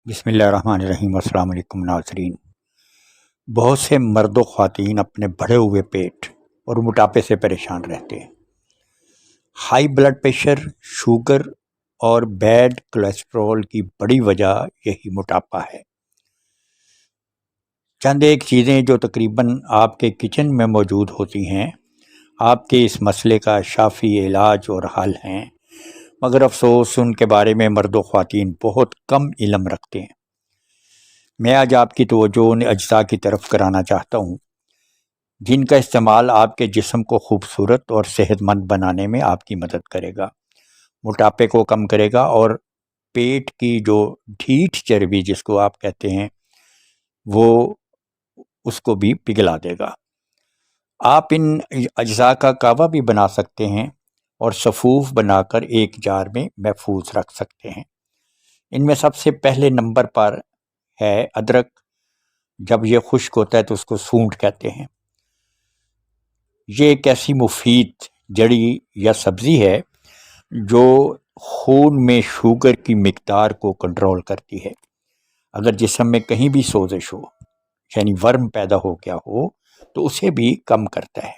بسم اللہ الرحمن الرحیم۔ السلام علیکم ناظرین۔ بہت سے مرد و خواتین اپنے بڑھے ہوئے پیٹ اور موٹاپے سے پریشان رہتے ہیں۔ ہائی بلڈ پریشر، شوگر اور بیڈ کولیسٹرول کی بڑی وجہ یہی موٹاپا ہے۔ چند ایک چیزیں جو تقریباً آپ کے کچن میں موجود ہوتی ہیں آپ کے اس مسئلے کا شافی علاج اور حل ہیں، مگر افسوس ان کے بارے میں مرد و خواتین بہت کم علم رکھتے ہیں۔ میں آج آپ کی توجہ ان اجزاء کی طرف کرانا چاہتا ہوں جن کا استعمال آپ کے جسم کو خوبصورت اور صحت مند بنانے میں آپ کی مدد کرے گا، موٹاپے کو کم کرے گا اور پیٹ کی جو ڈھیٹ چربی جس کو آپ کہتے ہیں وہ اس کو بھی پگھلا دے گا۔ آپ ان اجزاء کا کعوہ بھی بنا سکتے ہیں اور صفوف بنا کر ایک جار میں محفوظ رکھ سکتے ہیں۔ ان میں سب سے پہلے نمبر پر ہے ادرک۔ جب یہ خشک ہوتا ہے تو اس کو سونٹ کہتے ہیں۔ یہ ایک ایسی مفید جڑی یا سبزی ہے جو خون میں شوگر کی مقدار کو کنٹرول کرتی ہے۔ اگر جسم میں کہیں بھی سوزش ہو یعنی ورم پیدا ہو گیا ہو تو اسے بھی کم کرتا ہے۔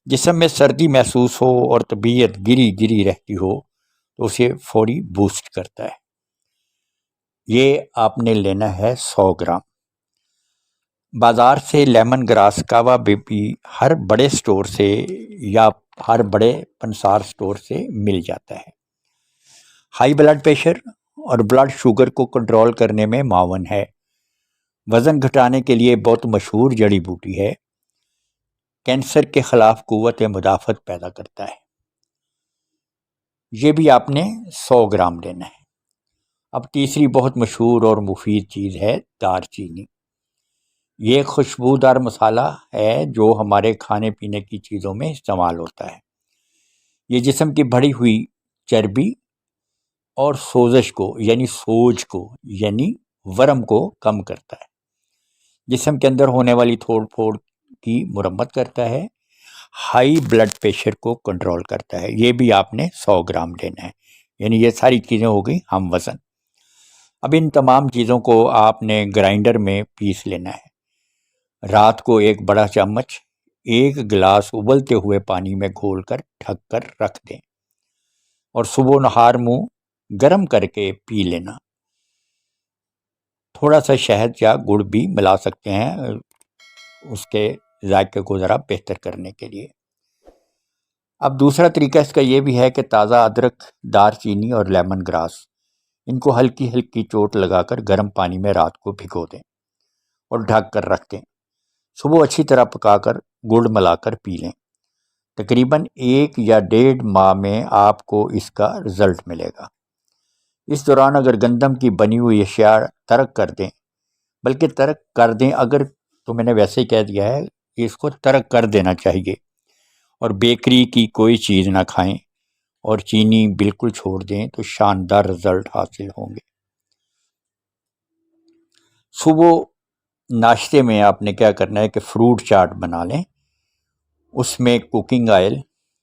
جسم میں سردی محسوس ہو اور طبیعت گری رہتی ہو تو اسے فوری بوسٹ کرتا ہے۔ یہ آپ نے لینا ہے 100 گرام۔ بازار سے لیمن گراس کعوہ بھی ہر بڑے سٹور سے یا ہر بڑے پنسار سٹور سے مل جاتا ہے۔ ہائی بلڈ پریشر اور بلڈ شوگر کو کنٹرول کرنے میں معاون ہے۔ وزن گھٹانے کے لیے بہت مشہور جڑی بوٹی ہے۔ کینسر کے خلاف قوت مدافعت پیدا کرتا ہے۔ یہ بھی آپ نے 100 گرام لینا ہے۔ اب تیسری بہت مشہور اور مفید چیز ہے دار چینی۔ یہ ایک خوشبودار مسالہ ہے جو ہمارے کھانے پینے کی چیزوں میں استعمال ہوتا ہے۔ یہ جسم کی بڑھی ہوئی چربی اور سوزش کو یعنی ورم کو کم کرتا ہے۔ جسم کے اندر ہونے والی توڑ پھوڑ کی مرمت کرتا ہے۔ ہائی بلڈ پریشر کو کنٹرول کرتا ہے۔ یہ بھی آپ نے 100 گرام لینا ہے۔ یعنی یہ ساری چیزیں ہو گئی ہم وزن۔ اب ان تمام چیزوں کو آپ نے گرائنڈر میں پیس لینا ہے۔ رات کو ایک بڑا چمچ 1 گلاس ابلتے ہوئے پانی میں گھول کر ڈھک کر رکھ دیں اور صبح و نہار منہ گرم کر کے پی لینا۔ تھوڑا سا شہد یا گڑ بھی ملا سکتے ہیں اس کے ذائقے کو ذرا بہتر کرنے کے لیے۔ اب دوسرا طریقہ اس کا یہ بھی ہے کہ تازہ ادرک، دار چینی اور لیمن گراس ان کو ہلکی چوٹ لگا کر گرم پانی میں رات کو بھگو دیں اور ڈھک کر رکھ دیں۔ صبح اچھی طرح پکا کر گڑ ملا کر پی لیں۔ تقریباً 1 یا 1.5 ماہ میں آپ کو اس کا رزلٹ ملے گا۔ اس دوران اگر گندم کی بنی ہوئی اشیاء ترک کر دیں اگر تو میں نے ویسے ہی کہہ دیا ہے کہ اس کو ترک کر دینا چاہیے، اور بیکری کی کوئی چیز نہ کھائیں اور چینی بالکل چھوڑ دیں تو شاندار رزلٹ حاصل ہوں گے۔ صبح ناشتے میں آپ نے کیا کرنا ہے کہ فروٹ چاٹ بنا لیں، اس میں کوکنگ آئل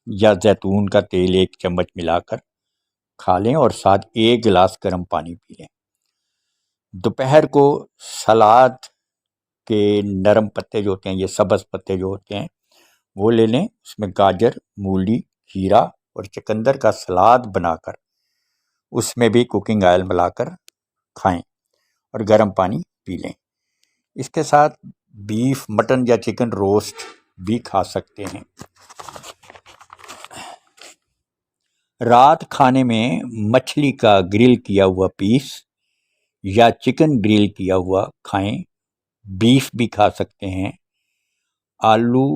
یا زیتون کا تیل 1 چمچ ملا کر کھا لیں اور ساتھ 1 گلاس گرم پانی پی لیں۔ دوپہر کو سلاد کے نرم پتے جو ہوتے ہیں، یہ سبز پتے جو ہوتے ہیں وہ لے لیں، اس میں گاجر، مولی، کھیرا اور چقندر کا سلاد بنا کر اس میں بھی کوکنگ آئل ملا کر کھائیں اور گرم پانی پی لیں۔ اس کے ساتھ بیف، مٹن یا چکن روسٹ بھی کھا سکتے ہیں۔ رات کھانے میں مچھلی کا گرل کیا ہوا پیس یا چکن گرل کیا ہوا کھائیں۔ بیف بھی کھا سکتے ہیں۔ آلو،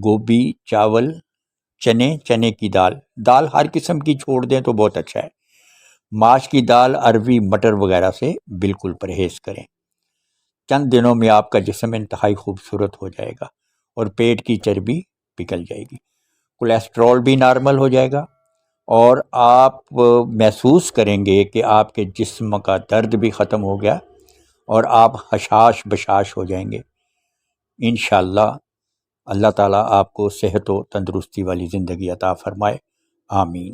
گوبھی، چاول، چنے کی دال ہر قسم کی چھوڑ دیں تو بہت اچھا ہے۔ ماش کی دال، اروی، مٹر وغیرہ سے بالکل پرہیز کریں۔ چند دنوں میں آپ کا جسم انتہائی خوبصورت ہو جائے گا اور پیٹ کی چربی پگھل جائے گی، کولیسٹرول بھی نارمل ہو جائے گا اور آپ محسوس کریں گے کہ آپ کے جسم کا درد بھی ختم ہو گیا اور آپ حشاش بشاش ہو جائیں گے۔ انشاءاللہ اللہ تعالیٰ آپ کو صحت و تندرستی والی زندگی عطا فرمائے، آمین۔